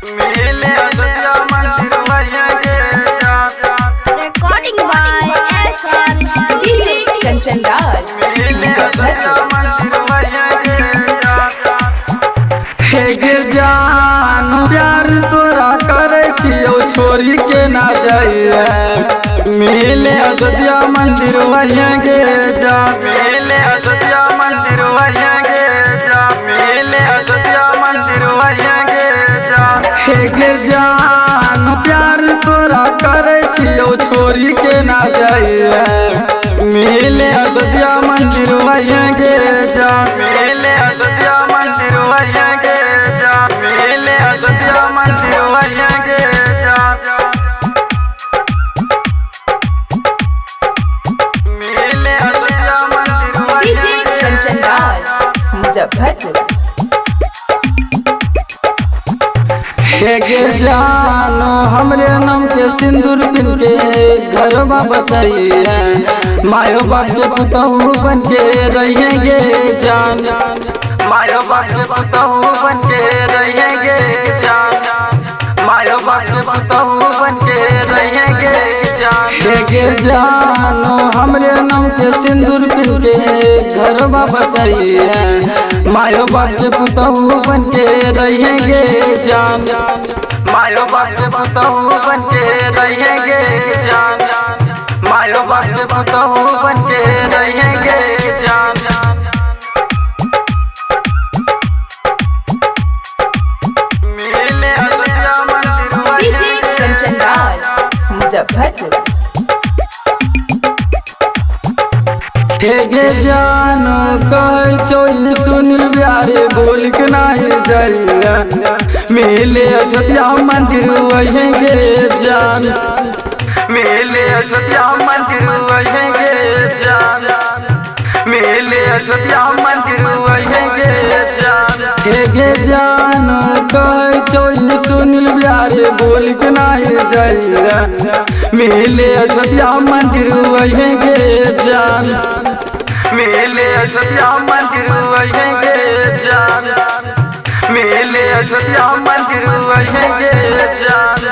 मिले अयोध्या मंदिर वहीं के जा। Recording by SR DJ Kanchan Raj, मिले अयोध्या Muzaffarpur। मंदिर वहीं के जा। हे गे जान प्यार तोरा करे छियो छोरी के ना जाइए। मिले अयोध्या मंदिर वहीं के जा। मिले अयोध्या मंदिर वहीं के जा। मिले अयोध्या मंदिर वहीं के जा। हे गे जान प्यार तोरा करे छियो छोरी के ना जाइए। मिले अयोध्या मंदिर वहीं के जा। मिले अयोध्या मंदिर वहीं के जा। मिले अयोध्या मंदिर वहीं के जा। मिले अयोध्या मंदिर वहीं DJ के Kanchan जा। Raj, Muzaffarpur। हे गे जानो हमरे नाम के सिंदूर पिन के घरवा बसई है। मायो बाप के पुतहू बन के रहेंगे जान। मायो बाप के पुतहू बन के रहेंगे जान। मायो बाप के पुतहू बन के रहेंगे जान। हे गे जानो हमरे नाम के सिंदूर पिन के घरवा बसई है। मायो बाप के पुतहू बन के रहेंगे जान। मायो बाप के पुतहू बन के रहेंगे जान। मायो बाप के पुतहू बन के रहेंगे जान। मिले अयोध्या मंदिर वहीं DJ के Kanchan जा। Raj, Muzaffarpur। हे गे जानो कह चोई सुन प्यारे बोल के नहीं जाइए। मिले अयोध्या मंदिर वहीं के जान। मिले अयोध्या मंदिर वहीं के जान। मिले अयोध्या मंदिर वहीं के जान। हे गे जानो कह चोई सुन प्यारे बोल के नहीं जाइए। मिले अयोध्या मंदिर वहीं के जान। मिले अयोध्या मंदिर वहीं के जान। मिले अयोध्या मंदिर वहीं के जान।